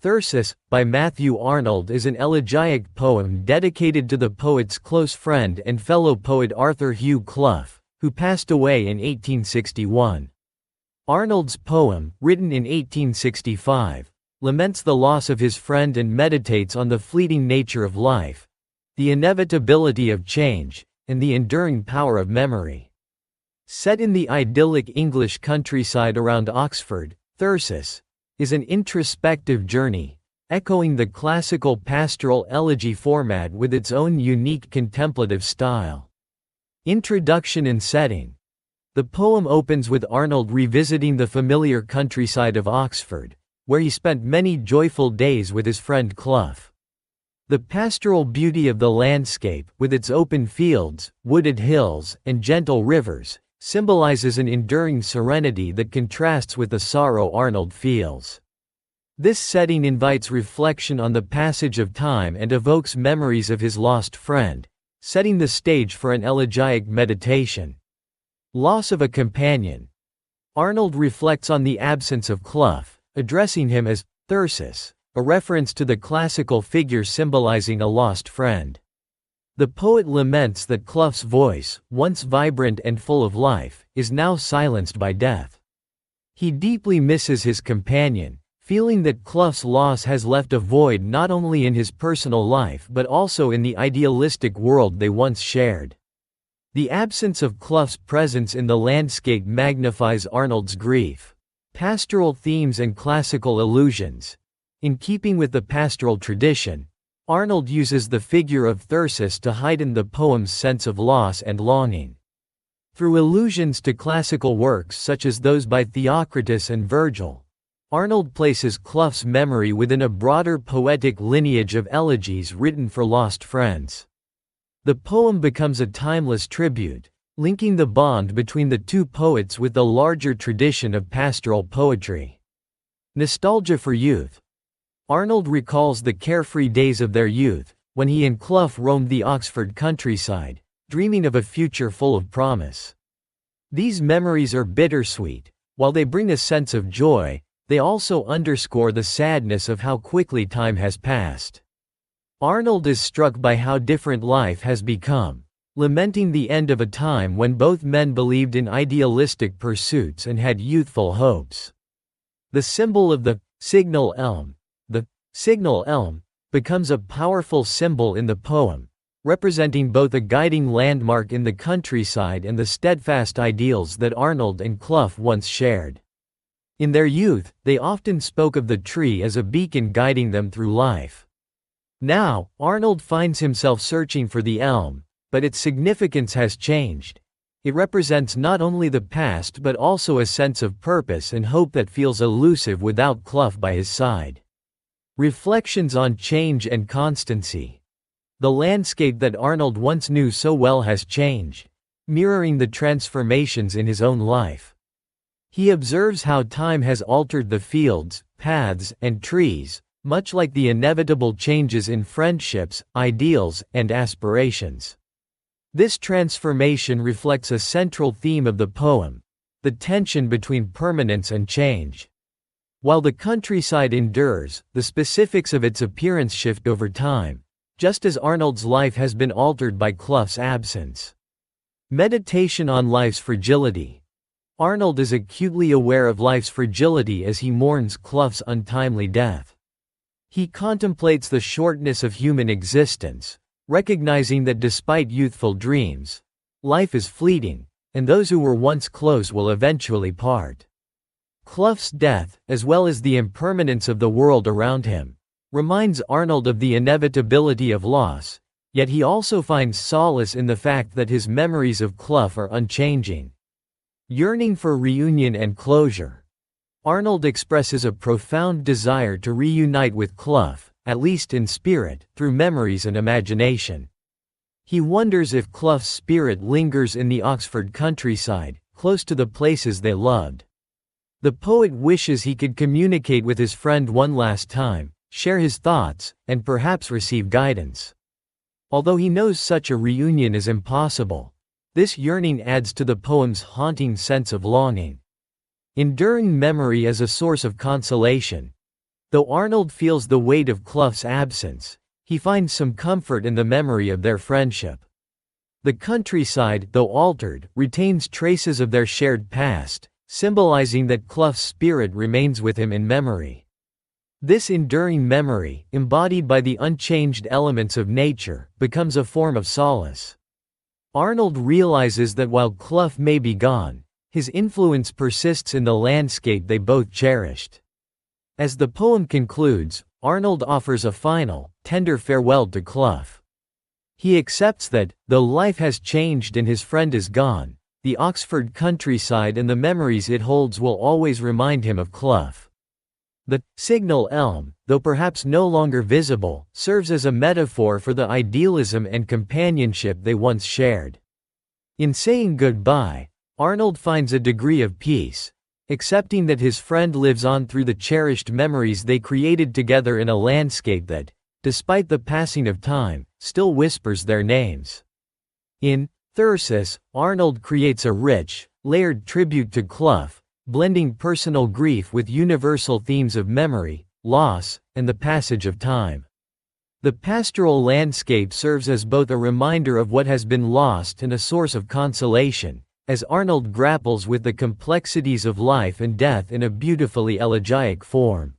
Thyrsis, by Matthew Arnold is an elegiac poem dedicated to the poet's close friend and fellow poet Arthur Hugh Clough, who passed away in 1861. Arnold's poem, written in 1865, laments the loss of his friend and meditates on the fleeting nature of life, the inevitability of change, and the enduring power of memory. Set in the idyllic English countryside around Oxford, Thyrsis is an introspective journey, echoing the classical pastoral elegy format with its own unique contemplative style. Introduction and setting. The poem opens with Arnold revisiting the familiar countryside of Oxford, where he spent many joyful days with his friend Clough. The pastoral beauty of the landscape, with its open fields, wooded hills, and gentle rivers, symbolizes an enduring serenity that contrasts with the sorrow Arnold feels. This setting invites reflection on the passage of time and evokes memories of his lost friend, setting the stage for an elegiac meditation. Loss of a companion. Arnold reflects on the absence of Clough, addressing him as Thyrsis, a reference to the classical figure symbolizing a lost friend. The poet laments that Clough's voice, once vibrant and full of life, is now silenced by death. He deeply misses his companion, feeling that Clough's loss has left a void not only in his personal life but also in the idealistic world they once shared. The absence of Clough's presence in the landscape magnifies Arnold's grief. Pastoral themes and classical allusions. In keeping with the pastoral tradition, Arnold uses the figure of Thyrsis to heighten the poem's sense of loss and longing. Through allusions to classical works such as those by Theocritus and Virgil, Arnold places Clough's memory within a broader poetic lineage of elegies written for lost friends. The poem becomes a timeless tribute, linking the bond between the two poets with the larger tradition of pastoral poetry. Nostalgia for youth. Arnold recalls the carefree days of their youth, when he and Clough roamed the Oxford countryside, dreaming of a future full of promise. These memories are bittersweet. While they bring a sense of joy, they also underscore the sadness of how quickly time has passed. Arnold is struck by how different life has become, lamenting the end of a time when both men believed in idealistic pursuits and had youthful hopes. The symbol of the signal elm. The signal elm becomes a powerful symbol in the poem, representing both a guiding landmark in the countryside and the steadfast ideals that Arnold and Clough once shared. In their youth, they often spoke of the tree as a beacon guiding them through life. Now, Arnold finds himself searching for the elm, but its significance has changed. It represents not only the past but also a sense of purpose and hope that feels elusive without Clough by his side. Reflections on change and constancy. The landscape that Arnold once knew so well has changed, mirroring the transformations in his own life. He observes how time has altered the fields, paths, and trees, much like the inevitable changes in friendships, ideals, and aspirations. This transformation reflects a central theme of the poem, the tension between permanence and change. While the countryside endures, the specifics of its appearance shift over time, just as Arnold's life has been altered by Clough's absence. Meditation on life's fragility. Arnold is acutely aware of life's fragility as he mourns Clough's untimely death. He contemplates the shortness of human existence, recognizing that despite youthful dreams, life is fleeting, and those who were once close will eventually part. Clough's death, as well as the impermanence of the world around him, reminds Arnold of the inevitability of loss, yet he also finds solace in the fact that his memories of Clough are unchanging. Yearning for reunion and closure. Arnold expresses a profound desire to reunite with Clough, at least in spirit, through memories and imagination. He wonders if Clough's spirit lingers in the Oxford countryside, close to the places they loved. The poet wishes he could communicate with his friend one last time, share his thoughts, and perhaps receive guidance. Although he knows such a reunion is impossible, this yearning adds to the poem's haunting sense of longing. Enduring memory as a source of consolation. Though Arnold feels the weight of Clough's absence, he finds some comfort in the memory of their friendship. The countryside, though altered, retains traces of their shared past, symbolizing that Clough's spirit remains with him in memory. This enduring memory, embodied by the unchanged elements of nature, becomes a form of solace. Arnold realizes that while Clough may be gone, his influence persists in the landscape they both cherished. As the poem concludes, Arnold offers a final, tender farewell to Clough. He accepts that, though life has changed and his friend is gone, the Oxford countryside and the memories it holds will always remind him of Clough. The signal elm, though perhaps no longer visible, serves as a metaphor for the idealism and companionship they once shared. In saying goodbye, Arnold finds a degree of peace, accepting that his friend lives on through the cherished memories they created together in a landscape that, despite the passing of time, still whispers their names. In Thyrsis, Arnold creates a rich, layered tribute to Clough, blending personal grief with universal themes of memory, loss, and the passage of time. The pastoral landscape serves as both a reminder of what has been lost and a source of consolation, as Arnold grapples with the complexities of life and death in a beautifully elegiac form.